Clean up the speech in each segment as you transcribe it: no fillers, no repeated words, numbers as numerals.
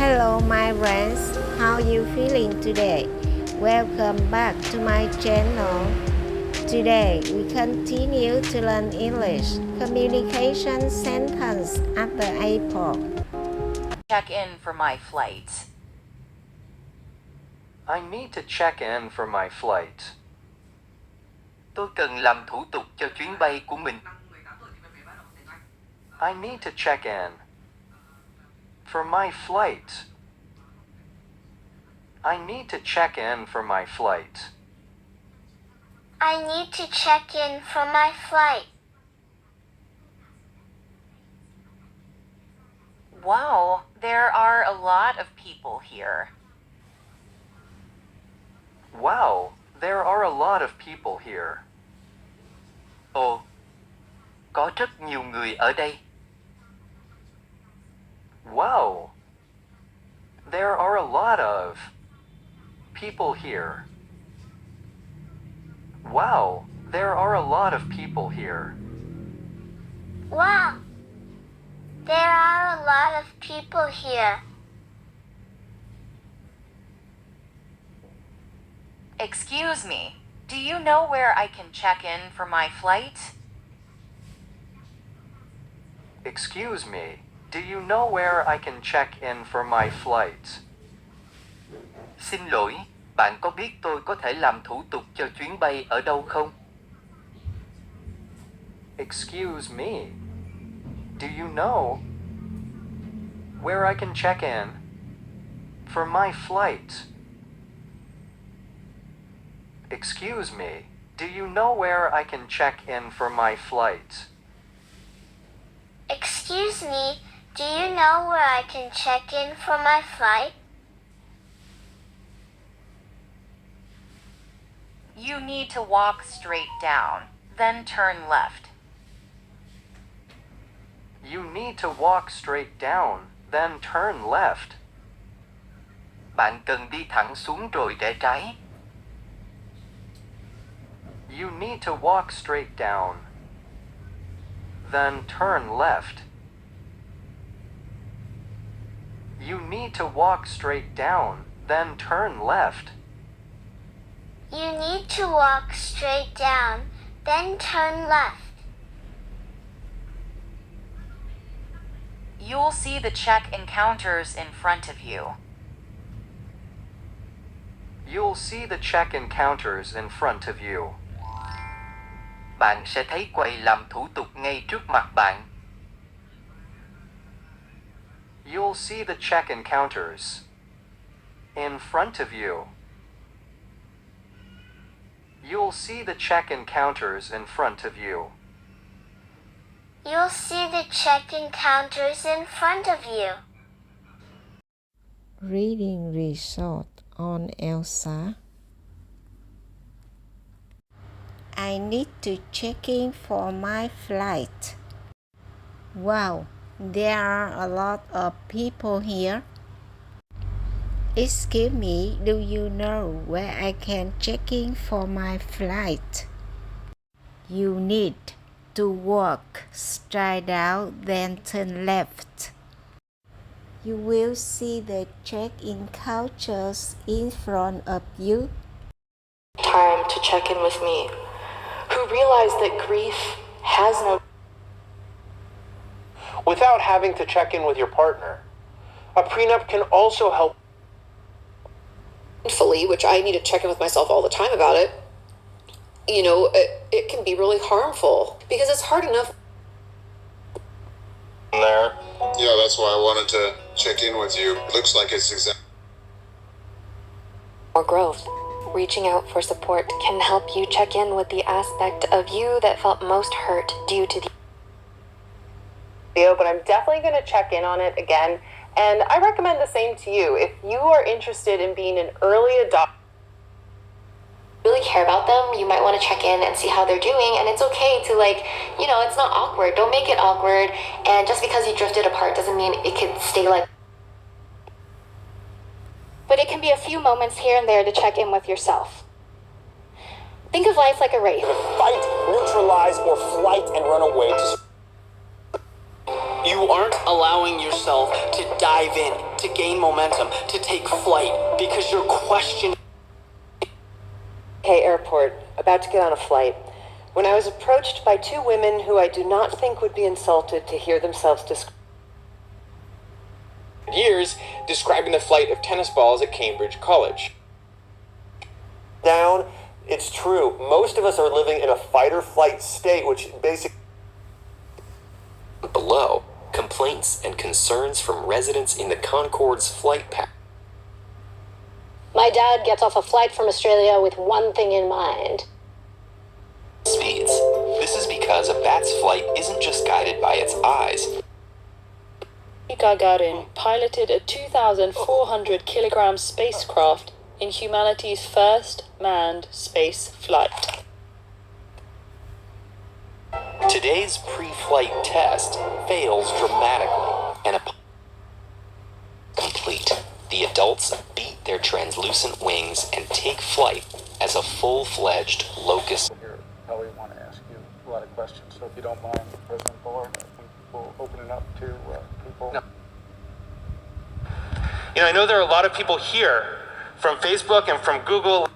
Hello my friends, how you feeling today? Welcome back to my channel. Today we continue to learn English communication sentence at the airport. Check in for my flight. I need to check in for my flight. Tôi cần làm thủ tục cho chuyến bay của mình. I need to check in for my flight. I need to check in for my flight. I need to check in for my flight. Wow, there are a lot of people here. Wow, there are a lot of people here. Ồ, có rất nhiều người ở đây. Wow, there are a lot of people here. Wow, there are a lot of people here. Wow, there are a lot of people here. Excuse me, do you know where I can check in for my flight? Excuse me, do you know where I can check in for my flight? Xin lỗi, bạn có biết tôi có thể làm thủ tục cho chuyến bay ở đâu không? Excuse me, do you know where I can check in for my flight? Excuse me, do you know where I can check in for my flight? Excuse me, do you know where I can check in for my flight? You need to walk straight down, then turn left. You need to walk straight down, then turn left. Bạn cần đi thẳng xuống rồi rẽ trái. You need to walk straight down, then turn left. You need to walk straight down, then turn left. You need to walk straight down, then turn left. You'll see the check counters in front of you. You'll see the check-in counters in front of you. Bạn sẽ thấy quầy làm thủ tục ngay trước mặt bạn. You'll see the check-in counters in front of you. You'll see the check-in counters in front of you. You'll see the check-in counters in front of you. Reading result on Elsa. I need to check in for my flight. Wow, there are a lot of people here. Excuse me, do you know where I can check in for my flight? You need to walk straight down, then turn left. You will see the check-in counters in front of you. Time to check in with me, who realized that grief has no... Without having to check in with your partner. A prenup can also help. Fully, which I need to check in with myself all the time about it. You know, it can be really harmful because it's hard enough. There. Yeah, that's why I wanted to check in with you. It looks like it's exactly. Or growth. Reaching out for support can help you check in with the aspect of you that felt most hurt due to the video, but I'm definitely going to check in on it again. And I recommend the same to you. If you are interested in being an early adopter, really care about them, you might want to check in and see how they're doing. And it's okay to, like, you know, it's not awkward. Don't make it awkward. And just because you drifted apart doesn't mean it could stay like. But it can be a few moments here and there to check in with yourself. Think of life like a race. Fight, neutralize, or flight and run away to... You aren't allowing yourself to dive in, to gain momentum, to take flight, because you're questioning. Hey, airport, about to get on a flight. When I was approached by two women who I do not think would be insulted to hear themselves described years describing the flight of tennis balls at Cambridge College. Down, it's true. Most of us are living in a fight or flight state, which basically. Below, complaints and concerns from residents in the Concorde's flight path. My dad gets off a flight from Australia with one thing in mind. Speeds. This is because a bat's flight isn't just guided by its eyes. Gagarin piloted a 2,400 kilogram spacecraft in humanity's first manned space flight. Today's pre-flight test fails dramatically and complete. The adults beat their translucent wings and take flight as a full-fledged locust. Here, probably want to ask you a lot of questions, so if you don't mind, President Bullard, I think we'll open it up to people. No. You know, I know there are a lot of people here from Facebook and from Google.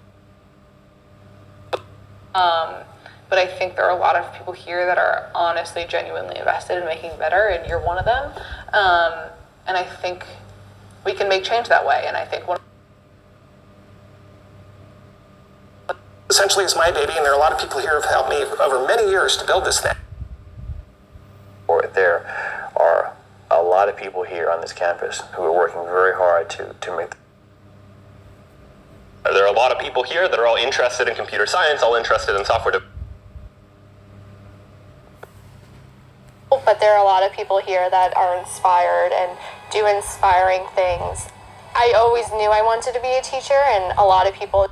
But I think there are a lot of people here that are honestly, genuinely invested in making better, and you're one of them. And I think we can make change that way. And I think essentially is my baby, and there are a lot of people here who have helped me over many years to build this thing. There are a lot of people here on this campus who are working very hard to make. There are a lot of people here that are all interested in computer science, all interested in software development. But there are a lot of people here that are inspired and do inspiring things. I always knew I wanted to be a teacher, and a lot of people.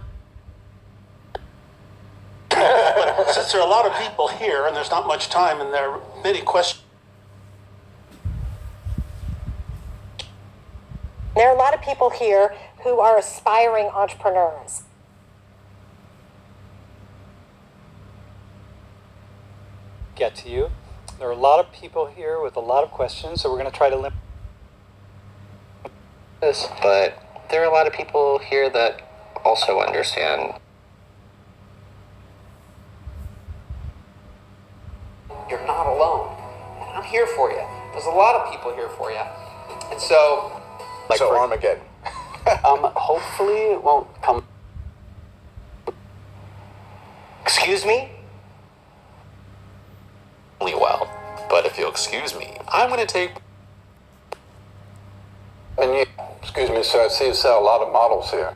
But since there are a lot of people here and there's not much time and there are many questions. There are a lot of people here who are aspiring entrepreneurs. Get to you. There are a lot of people here with a lot of questions, so we're going to try to limit this. But there are a lot of people here that also understand. You're not alone. I'm here for you. There's a lot of people here for you. And so... So Armageddon. Hopefully it won't come... Excuse me? Well, but if you'll excuse me, I'm going to take... And you, excuse me, sir, I see you sell a lot of models here.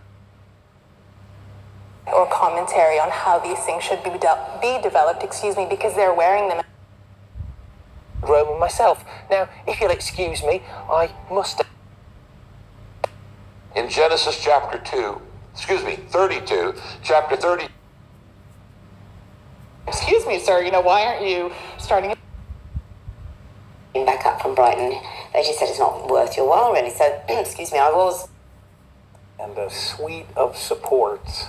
Or commentary on how these things should be developed, because they're wearing them. Roman myself. Now, if you'll excuse me, I must... In Genesis chapter 32, chapter 30. Excuse me, sir, why aren't you starting... Back up from Brighton, they just said it's not worth your while, really. So, excuse me, I was. And a suite of supports,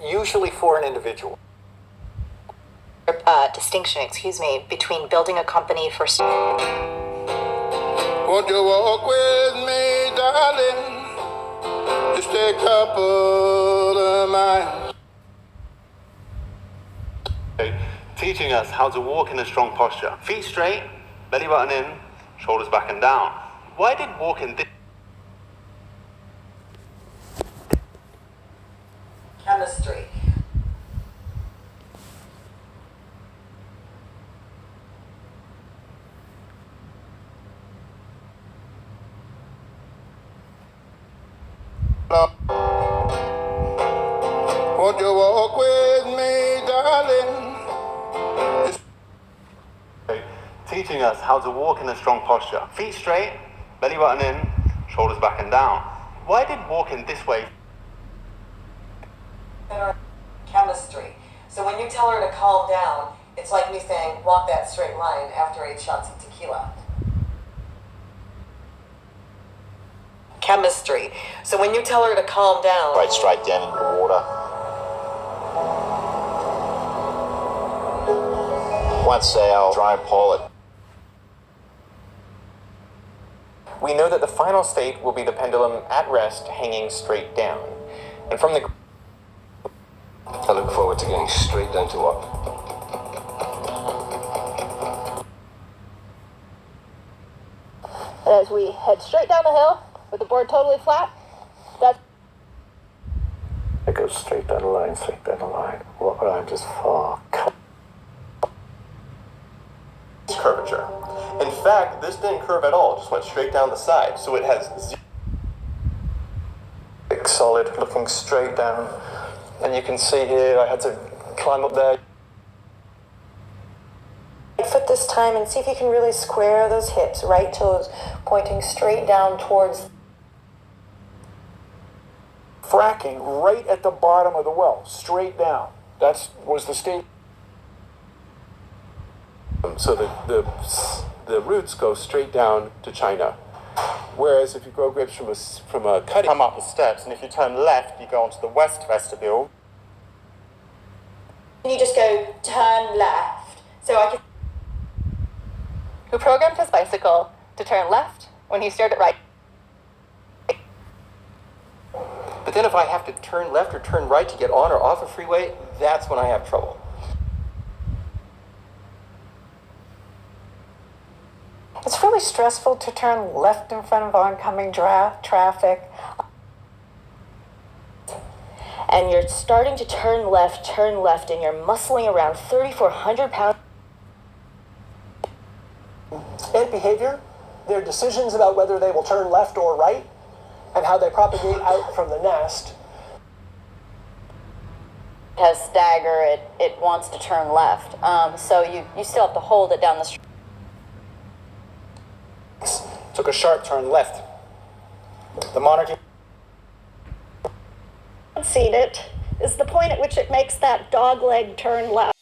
usually for an individual. Distinction, between building a company for. Won't you walk with me, darling? Just a couple of miles. Teaching us how to walk in a strong posture. Feet straight, belly button in, shoulders back and down. Why did walking this? Chemistry. Won't you walk with me, darling? Teaching us how to walk in a strong posture. Feet straight, belly button in, shoulders back and down. Why did walking this way? Chemistry. So when you tell her to calm down, it's like me saying, walk that straight line after 8 shots of tequila. Chemistry. So when you tell her to calm down... Right straight down into the water. Once our drone pilot we know that the final state will be the pendulum at rest, hanging straight down. And from the... I look forward to getting straight down to work. And as we head straight down the hill with the board totally flat, that's... It goes straight down the line, straight down the line. What I'm just fuck. Curvature. In fact, this didn't curve at all, it just went straight down the side. So it has solid, looking straight down. And you can see here, I had to climb up there. Foot this time and see if you can really square those hips, right toes pointing straight down towards. Fracking right at the bottom of the well, straight down. That was the state. So the roots go straight down to China. Whereas if you grow grapes from a cutting... Come up the steps, and if you turn left, you go onto the west vestibule. You just go turn left. So I can... Who programmed his bicycle to turn left when he steered it right? But then if I have to turn left or turn right to get on or off a freeway, that's when I have trouble. It's really stressful to turn left in front of oncoming traffic. And you're starting to turn left, and you're muscling around 3,400 pounds. Ant behavior, their decisions about whether they will turn left or right, and how they propagate out from the nest. It has stagger, it wants to turn left. So you still have to hold it down the street. Took a sharp turn left. The monarchy... Seen it is the point at which it makes that dog leg turn left.